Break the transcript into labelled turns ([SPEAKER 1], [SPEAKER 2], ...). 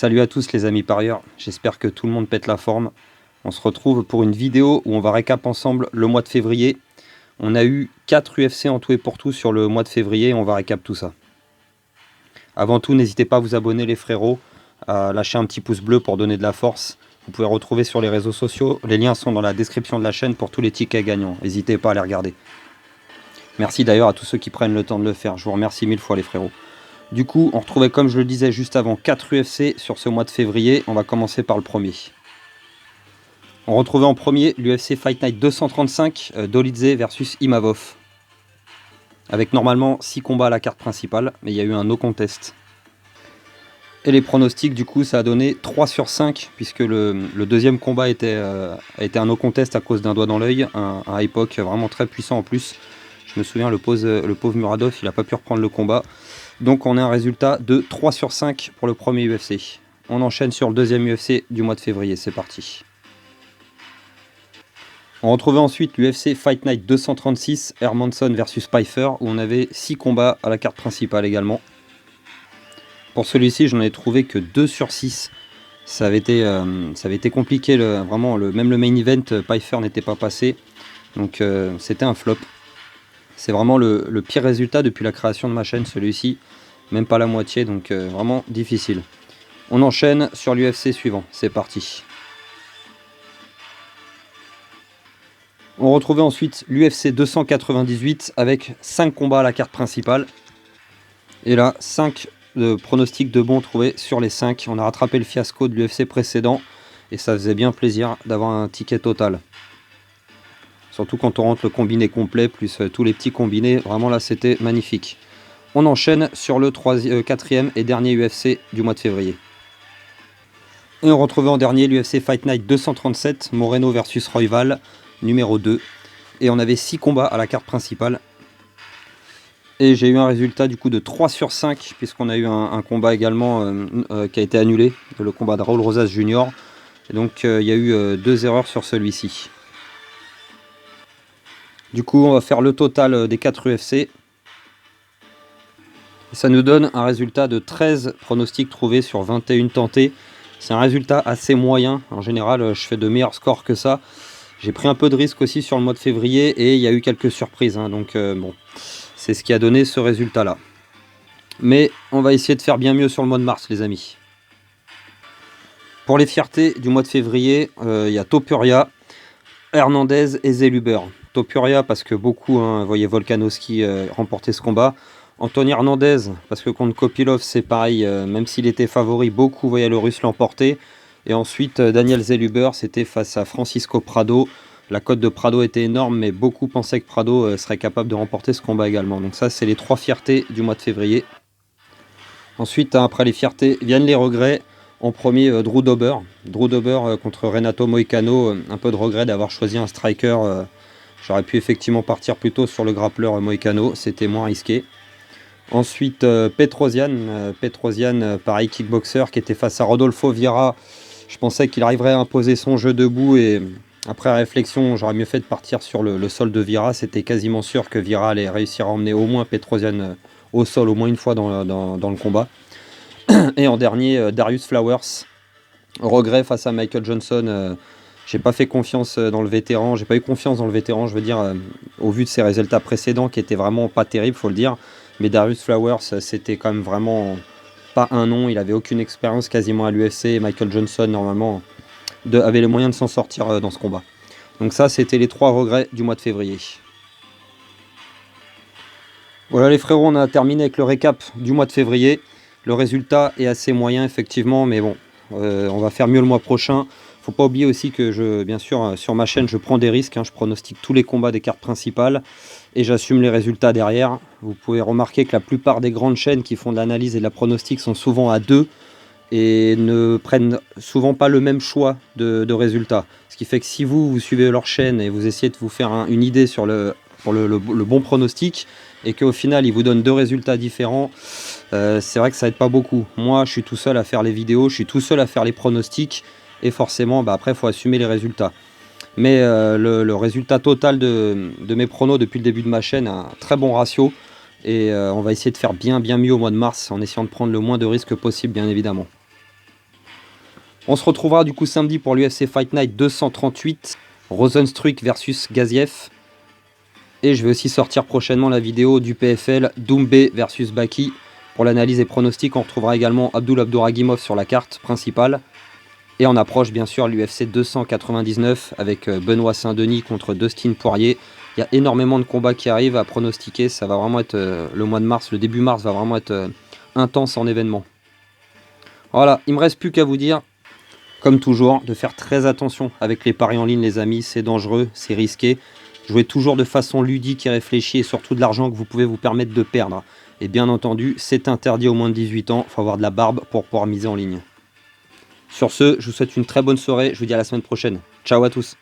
[SPEAKER 1] Salut à tous les amis parieurs, j'espère que tout le monde pète la forme. On se retrouve pour une vidéo où on va récap ensemble le mois de février. On a eu 4 UFC en tout et pour tout sur le mois de février et on va récap tout ça. Avant tout, n'hésitez pas à vous abonner les frérots, à lâcher un petit pouce bleu pour donner de la force. Vous pouvez retrouver sur les réseaux sociaux, les liens sont dans la description de la chaîne pour tous les tickets gagnants. N'hésitez pas à les regarder. Merci d'ailleurs à tous ceux qui prennent le temps de le faire, je vous remercie 1000 fois les frérots. Du coup, on retrouvait, comme je le disais juste avant, 4 UFC sur ce mois de février. On va commencer par le premier. On retrouvait en premier l'UFC Fight Night 235, Dolidze versus Imavov. Avec normalement 6 combats à la carte principale, mais il y a eu un no contest. Et les pronostics, du coup, ça a donné 3 sur 5, puisque le deuxième combat a été un no contest à cause d'un doigt dans l'œil, un Hypoc vraiment très puissant en plus. Je me souviens, le pauvre Muradov, il n'a pas pu reprendre le combat. Donc on a un résultat de 3 sur 5 pour le premier UFC. On enchaîne sur le deuxième UFC du mois de février, c'est parti. On retrouvait ensuite l'UFC Fight Night 236, Hermansson versus Pyfer, où on avait 6 combats à la carte principale également. Pour celui-ci, je n'en ai trouvé que 2 sur 6. Ça avait été compliqué, même le main event, Pyfer n'était pas passé. Donc c'était un flop. C'est vraiment le pire résultat depuis la création de ma chaîne, celui-ci. Même pas la moitié, donc vraiment difficile. On enchaîne sur l'UFC suivant, c'est parti. On retrouvait ensuite l'UFC 298 avec 5 combats à la carte principale. Et là, 5 pronostics de bons trouvés sur les 5. On a rattrapé le fiasco de l'UFC précédent et ça faisait bien plaisir d'avoir un ticket total. Surtout quand on rentre le combiné complet, plus tous les petits combinés. Vraiment là, c'était magnifique. On enchaîne sur le quatrième et dernier UFC du mois de février. Et on retrouvait en dernier l'UFC Fight Night 237, Moreno versus Royval, numéro 2. Et on avait 6 combats à la carte principale. Et j'ai eu un résultat du coup de 3 sur 5, puisqu'on a eu un combat également qui a été annulé, le combat de Raul Rosas Jr. Et donc il y a eu 2 erreurs sur celui-ci. Du coup, on va faire le total des 4 UFC. Ça nous donne un résultat de 13 pronostics trouvés sur 21 tentés. C'est un résultat assez moyen. En général, je fais de meilleurs scores que ça. J'ai pris un peu de risque aussi sur le mois de février et il y a eu quelques surprises. Donc bon, c'est ce qui a donné ce résultat-là. Mais on va essayer de faire bien mieux sur le mois de mars, les amis. Pour les fiertés du mois de février, il y a Topuria, Hernandez et Zellhuber. Topuria parce que beaucoup voyaient Volkanovski remporter ce combat. Anthony Hernandez parce que contre Kopylov c'est pareil, même s'il était favori, beaucoup voyaient le russe l'emporter. Et ensuite Daniel Zellhuber, c'était face à Francisco Prado. La cote de Prado était énorme, mais beaucoup pensaient que Prado serait capable de remporter ce combat également. Donc ça, c'est les 3 fiertés du mois de février. Ensuite, après les fiertés, viennent les regrets. En premier, Drew Dober. Drew Dober contre Renato Moicano. Un peu de regret d'avoir choisi un striker. J'aurais pu effectivement partir plutôt sur le grappleur Moicano. C'était moins risqué. Ensuite, Petrosian. Petrosian, pareil, kickboxer, qui était face à Rodolfo Vieira. Je pensais qu'il arriverait à imposer son jeu debout et après réflexion, j'aurais mieux fait de partir sur le sol de Vieira. C'était quasiment sûr que Vieira allait réussir à emmener au moins Petrosian au sol au moins une fois dans le combat. Et en dernier, Darius Flowers. Regret face à Michael Johnson. J'ai pas fait confiance dans le vétéran. J'ai pas eu confiance dans le vétéran, je veux dire, au vu de ses résultats précédents qui étaient vraiment pas terribles, faut le dire. Mais Darius Flowers, c'était quand même vraiment pas un nom. Il avait aucune expérience quasiment à l'UFC. Michael Johnson, normalement, avait les moyens de s'en sortir dans ce combat. Donc ça, c'était les 3 regrets du mois de février. Voilà les frérots, on a terminé avec le récap du mois de février. Le résultat est assez moyen effectivement, mais bon, on va faire mieux le mois prochain. Faut pas oublier aussi que bien sûr, sur ma chaîne, je prends des risques. Je pronostique tous les combats des cartes principales et j'assume les résultats derrière. Vous pouvez remarquer que la plupart des grandes chaînes qui font de l'analyse et de la pronostic sont souvent à 2 et ne prennent souvent pas le même choix de résultats. Ce qui fait que si vous suivez leur chaîne et vous essayez de vous faire une idée pour le bon pronostic et qu'au final ils vous donnent 2 résultats différents, c'est vrai que ça aide pas beaucoup. Moi je suis tout seul à faire les vidéos, je suis tout seul à faire les pronostics et forcément après il faut assumer les résultats. Mais le résultat total de mes pronos depuis le début de ma chaîne a un très bon ratio et on va essayer de faire bien mieux au mois de mars en essayant de prendre le moins de risques possible bien évidemment. On se retrouvera du coup samedi pour l'UFC Fight Night 238, Rozenstruik versus Gaziev. Et je vais aussi sortir prochainement la vidéo du PFL Doumbé versus Baki. Pour l'analyse et pronostic, on retrouvera également Abduragimov sur la carte principale. Et on approche bien sûr l'UFC 299 avec Benoît Saint-Denis contre Dustin Poirier. Il y a énormément de combats qui arrivent à pronostiquer. Ça va vraiment être le mois de mars, le début mars va vraiment être intense en événement. Voilà, il ne me reste plus qu'à vous dire, comme toujours, de faire très attention avec les paris en ligne les amis. C'est dangereux, c'est risqué. Jouez toujours de façon ludique et réfléchie et surtout de l'argent que vous pouvez vous permettre de perdre. Et bien entendu, c'est interdit aux moins de 18 ans. Il faut avoir de la barbe pour pouvoir miser en ligne. Sur ce, je vous souhaite une très bonne soirée. Je vous dis à la semaine prochaine. Ciao à tous.